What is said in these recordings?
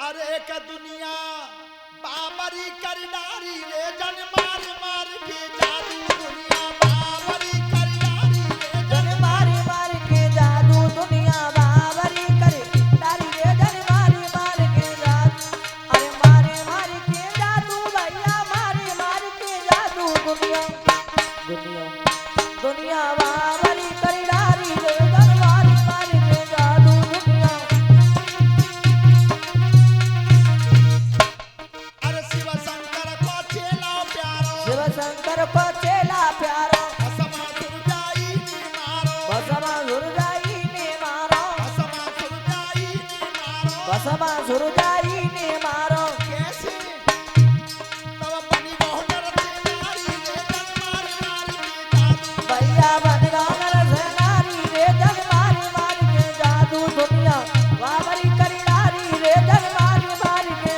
अरे का दुनिया बाबरी कर डारी रे जन मार मार के जादू दुनिया बाबरी कर डारी रे जन मारी मार के जादू दुनिया बाबरी करे डारी रे जन मारी मार के जादू अरे मारे मार के जादू भैया मारे मार के जादू दुनिया दुनिया दुनिया बाबरी करे डारी रे जन मारी मार के जादू दुनिया अरे शिव शंकर को चेला प्यारो शिव शंकर को चेला प्यारो असमा सुरजाई ने मारो बसमा सुरजाई ने मारो असमा सुरजाई ने मारो बसमा सुरजाई ने मारो कैसे तब बनी बहुनर से नारी रे जन मार मार के जादू भैया बन गांगर से नारी रे जग मारी मारी के जादू दुनिया बाबरी करी नारी रे जग मारी मारी के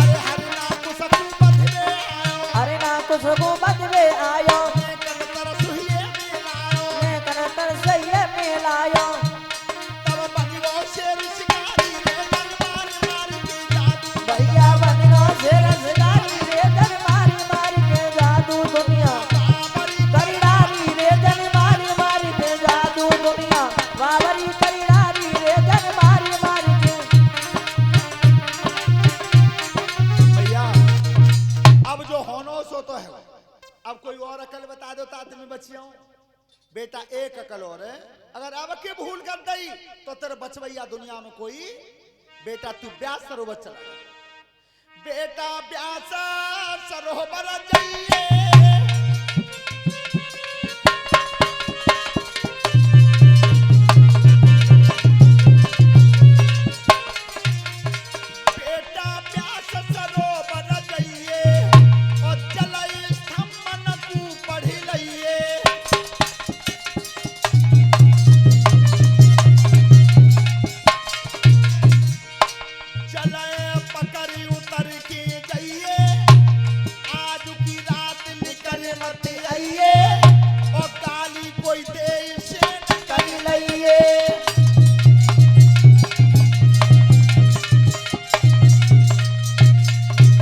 अरे हरना कुसबू बधवे आयो अरे ना कुछ को बदले आयो ने कर सुहिए में लायो ने करतर सही में लायो तब बनी वो शेर शिकारी रे जन मार मार के जादू भैया बन गांव से रसदारी रे जग मारी मारी के जादू दुनिया बाबरी करी नारी रे जग मारी मारी के जादू दुनिया बाबरी करी नारी रे जग मारी मारी के भैया अब जो होनो सो तो है अब कोई और अकल बता दो तात में बचियो बेटा एक अकल और है अगर अब के भूल कर दई तो तेरे बचवैया दुनिया में कोई बेटा तू ब्यास सरोवर चला बेटा ब्यास सरोवर जाइए बेटा प्यास सरोवर जाइए और जलई स्तंभन तू पढ़ लइए चले पकड़ी उतर के जाइए आज की रात निकल मत आइए और गाली कोई दे से निकल लइए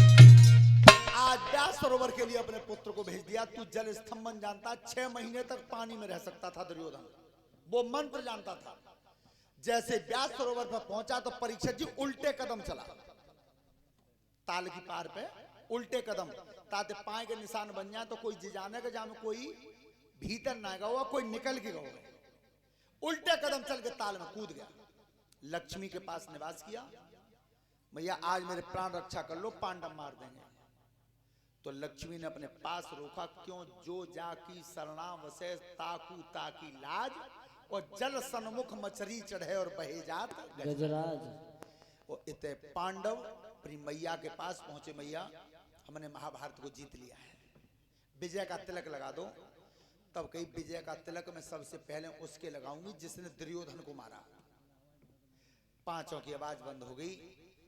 आज व्यास सरोवर के लिए अपने पुत्र को भेज दिया तू जल स्तंभन जानता 6 महीने तक पानी में रह सकता था दुर्योधन वो मंत्र जानता था जैसे व्यास सरोवर पर पहुंचा तो परीक्षित जी उल्टे कदम चला ताल की पार पे उल्टे कदम ताते पाए के निशान बन जाए तो कोई जिजाने का जहां में कोई भीतर ना गया कोई निकल के गया उल्टे कदम चल के ताल में कूद गया लक्ष्मी के पास निवास किया भैया आज मेरे प्राण रक्षा कर लो पांडव मार देंगे तो लक्ष्मी ने अपने पास रोका क्यों जो जाकी शरणा वसे ताकू ताकी लाज और जल सन्मुख मछली चढ़े और बहे जात गजराज वो इतने पांडव अपनी मैया के पास पहुंचे मैया हमने महाभारत को जीत लिया है विजय का तिलक लगा दो तब कही विजय का तिलक मैं सबसे पहले उसके लगाऊंगी जिसने दुर्योधन को मारा पांचों की आवाज बंद हो गई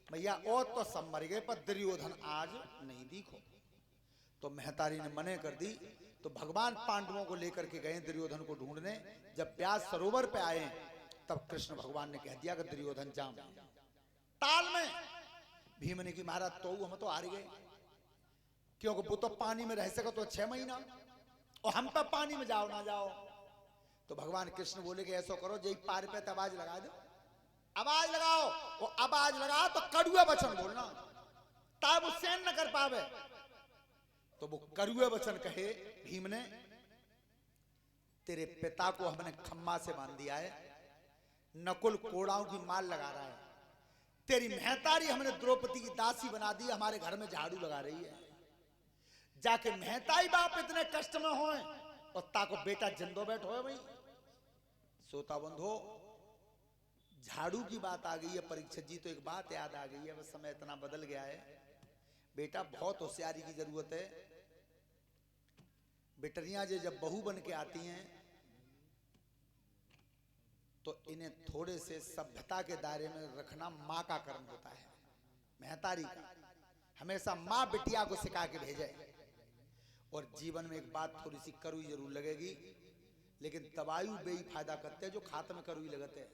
मैया और तो सब मर गए पर दुर्योधन आज नहीं दिखो तो महतारी ने मने कर दी तो भगवान पांडवों को लेकर के गए दुर्योधन को ढूंढने जब व्यास सरोवर पे आए तब कृष्ण भगवान ने कह दिया कि दुर्योधन जाम ताल में भीम ने की महाराज तो हम तो हार गए क्योंकि वो तो पानी में रह सके तो 6 महीना और हम तो पानी में जाओ ना जाओ तो भगवान कृष्ण बोले कि ऐसा करो जय पार पे तो आवाज लगा दो आवाज लगाओ वो आवाज लगाओ तो कड़ुआ वचन बोलना तब वो सहन न कर पावे तो वो कड़ुए वचन कहे भीम ने तेरे पिता को हमने खम्मा से बांध दिया है नकुल कोड़ाओं की माल लगा रहा है तेरी महतारी हमने द्रौपदी की दासी बना दी हमारे घर में झाड़ू लगा रही है जाके महताई बाप इतने कष्ट में हो और ताको बेटा जिंदो बैठो है भाई सोता बंधो झाड़ू की बात आ गई है परीक्षित जी तो एक बात याद आ गई है बस समय इतना बदल गया है बेटा बहुत होशियारी की जरूरत है बेटरियां जब बहू बन के आती हैं तो इन्हें थोड़े से सभ्यता के दायरे में रखना माँ का कर्म होता है महतारी का हमेशा माँ बिटिया को सिखा के भेजे और जीवन में एक बात थोड़ी सी करुई जरूर लगेगी लेकिन दवाई बेई फायदा करते हैं जो खाते में करुई लगते हैं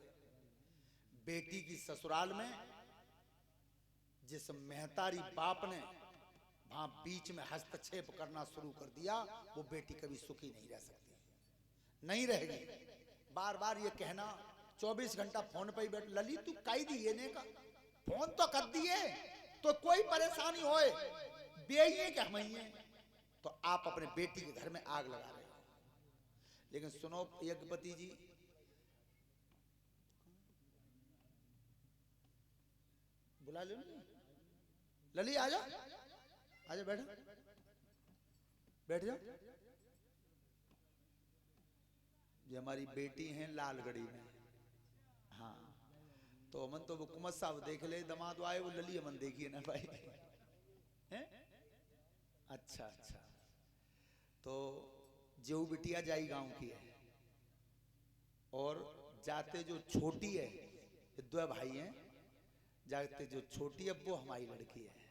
बेटी की ससुराल में जिस मेहतारी बाप ने वहां बीच में हस्तक्षेप करना शुरू कर दिया, वो बेटी कभी सुखी नहीं रह सकती, नहीं रहेगी। बार बार ये कहना 24 घंटा फोन पे ही बैठ, लली तू कही दिए ने का फोन तो कर दिए तो कोई परेशानी होए बेइए क्या मइए, तो आप अपने बेटी के घर में आग लगा रहे हो। लेकिन सुनो यज्ञपति जी, बुला लो लली, आ जा, आजा, बैठ बैठ जा। ये हमारी बेटी हैं लालगढ़ी में, हाँ, तो अमन तो वो कुमर साहब देख ले, दमाद आए, वो लली अमन देखिए ना भाई, हैं? अच्छा अच्छा, तो जो बिटिया जाई गांव की है, और जाते जो छोटी है, दो भाई हैं, जाते जो छोटी है वो हमारी लड़की है,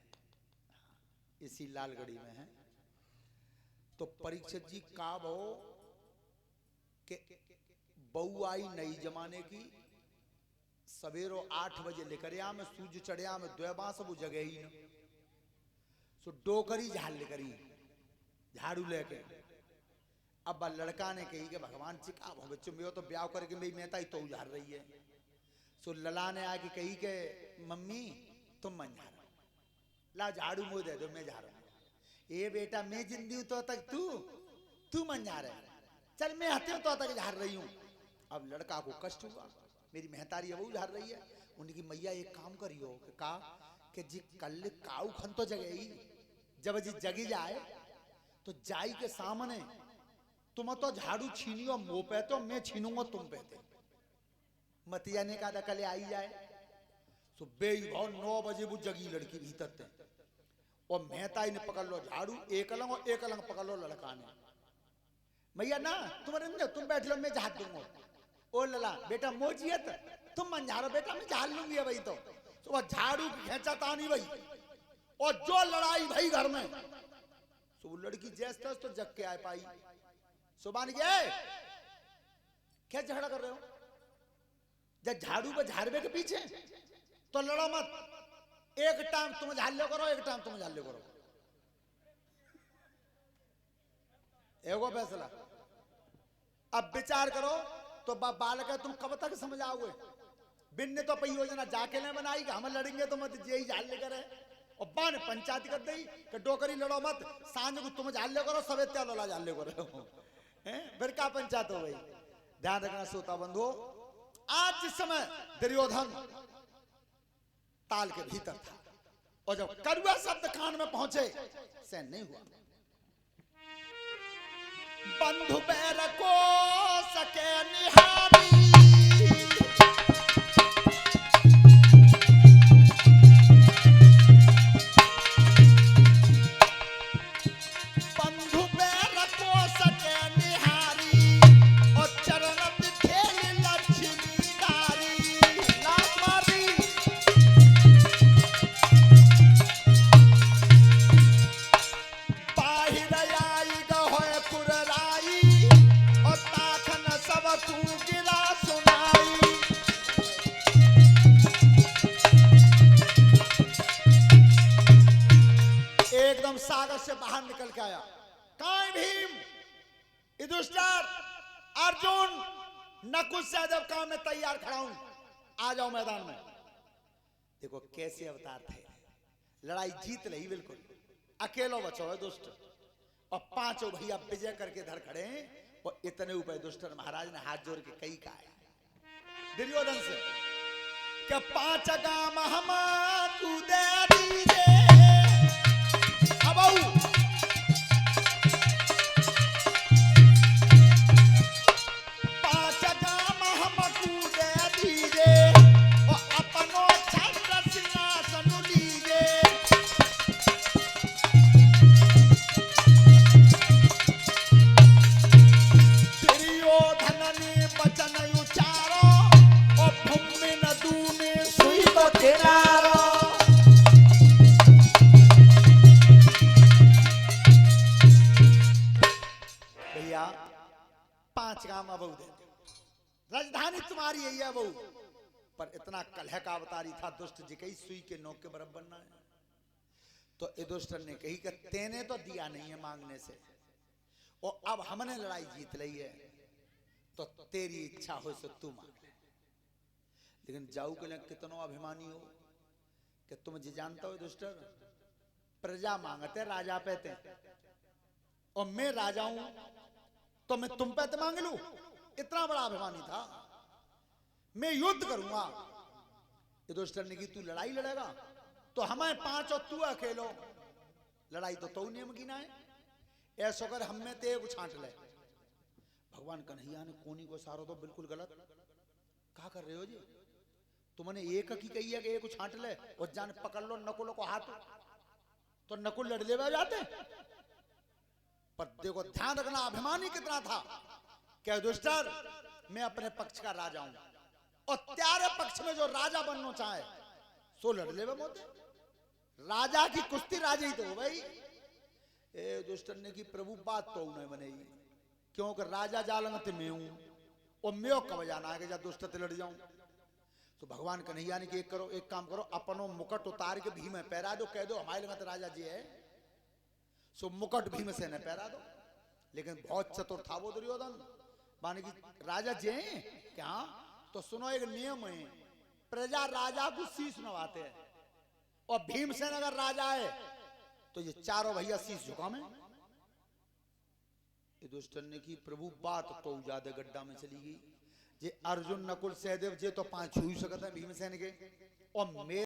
इसी लालगढ़ी में है। तो परीक्षित जी का वो के बहू आई नई जमाने की, सवेरो 8 बजे लेकर या में सूज चढ़िया में द्वेबा सब जगह ही न, सो डोकरी झाल लेकर झाड़ू लेके। अब लड़का ने कही कि भगवान चिका बच्चों में तो ब्याह करके मेरी मेहता ही तो उजाड़ रही है। सो लला ने आके कही कि मम्मी तुम मन झाड़ो, ला झाड़ू मुझे दे दो, मैं झाड़ू। ए बेटा मैं जिंदी हूं तो तक तू मन जा रहा है, चल मैं हते तो तक झाड़ रही हूं। अब लड़का को कष्ट हुआ, मेरी मेहतारी वो झाड़ रही है। उनकी मैया एक काम करियो कि जी कल काऊ खन तो जगे ही, जब जी जगी जाए तो जाई के सामने तुम तो झाड़ू छीनियो मुंह पे, तो मैं छीनूंगा तुम पे थे, मतिया ने कहा कल आई जाए। सो बेईभाव 9 बजे वो जगी लड़की भीतर थे, और मेहताई ने पकड़ लो झाड़ू, एक अलंग और एक अलंग पकड़ लो लड़का ने। मैया ना तुम बैठ लो, मैं झाड़ दूंगा। ओ लला बेटा मोजियत तुम मन झाड़ो, बेटा मैं झाड़ लूंगी भाई। तो वह झाड़ू खेचा तानी भाई, और जो लड़ाई भाई घर में, तो वो लड़की जैसे तो जग के आ पाई। सुबह गया क्या झगड़ा कर रहे हो, जब झाड़ू पे झाड़वे के पीछे तो लड़ो मत, एक टाइम तुम झाड़ लो करो, एक टाइम तुम झाड़ लो करो, एगो फैसला। अब विचार करो तो बालक है, तुम कब तक समझाओगे? बिन ने तो पई योजना जाके नहीं बनाई कि हम लड़ेंगे तो मत यही झाड़ लेकर है, और बान पंचायत कर दी कि डोकरी लड़ो मत, सांझ को तुम झाड़ ले करो, सवेरे त्या लोला झाड़ ले करो, फिर क्या पंचायत हो गई। ध्यान रखना श्रोता बंधु, आज जिस समय दुर्योधन ताल के भीतर था, और जब कड़वा शब्द कान में पहुंचे, सहन नहीं हुआ। बंधु बैर को सके निहारी, बंधु बैर को सके निहारी, और चरण बिखेरी लक्ष्मी नारी। लात मारी बाहिर आई गहोय कुरराई, और ताखन सब तू गिरा सुनाई। एकदम सागर से बाहर निकल के आया, कहाँ भीम, युधिष्ठिर, अर्जुन, नकुल से जब काम में तैयार खड़ा हूं, आ जाओ मैदान में। देखो कैसे अवतार थे, लड़ाई जीत ली बिल्कुल, अकेलो बचो है दुष्ट, और 5 भैया विजय करके धर खड़े हैं। और इतने ऊपर दुष्ट महाराज ने हाथ जोड़ के कई कहा दुर्योधन से कि 5 गाम हम कूदे दीजे। अब 5 गाम हम कूदे दीजे, और अपनो छत्र सिंहासन लीजे। दुर्योधन ने वचन उचारो, और भूमि न दूने सुई तो किनारो। भैया 5 गाम अब दे, राजधानी तुम्हारी है बहू, पर इतना कलह का अवतारी था दुष्ट जी कही सुई के नोक के बराबर ना है। तो युधिष्ठिर ने कही कि तेने तो दिया नहीं है मांगने से, और अब हमने लड़ाई जीत ली है, तो तेरी इच्छा हो सो तू मांग ले। लेकिन जाऊ के लिए कितनो अभिमानी हो कि तुम जी जानते हो युधिष्ठिर, प्रजा मांगते राजा पे ते, और मैं राजा हूं तो मैं तुम पे मांग लू। इतना बड़ा अभिमानी था। मैं युद्ध करूंगा। युधिष्ठिर ने की तू लड़ाई लड़ेगा तो हमें 5 और तू अकेलो, लड़ाई तो तू नियम की ना है, ऐसा कर हम में ते छांट ले। भगवान कन्हैया ने कोनी को सारो तो बिल्कुल गलत क्या कर रहे हो जी, तुमने एक की कही है कि एक छांट ले और जान पकड़ लो नकुल को हाथ, तो नकुल लड़ ले जाते। पर देखो ध्यान रखना अभिमानी कितना था। क्या युधिष्ठिर मैं अपने पक्ष का राजा हूं, और तेरे पक्ष में जो राजा बनना चाहे सो लड़ ले मोते। राजा की कुश्ती राजा ही तो हो भाई। युधिष्ठिर ने की प्रभु बात तो उन्हें बनेगी, क्योंकि राजा जालंगत में हूं और मैं कब जाना है कि जा दुष्ट से लड़ जाऊं। तो भगवान कन्हैया ने एक करो, एक काम करो, अपनो मुकुट उतार के भीम में पहरा दो, कह दो हमारे लगत राजा जी है, सो मुकुट भीम से न पहरा दो। लेकिन बहुत चतुर था वो दुर्योधन, माने की राजा जी हैं क्या? तो सुनो एक नियम है, प्रजा राजा को शीश नवाते हैं, और भीमसेन अगर राजा है तो ये चारों भैया शीश झुकावे। युधिष्ठिर ने की प्रभु बात तो ज्यादा गड्ढा में चली गई। जे अर्जुन नकुल सहदेव जे तो 5 छू सकते हैं भीमसेन के, और मेरे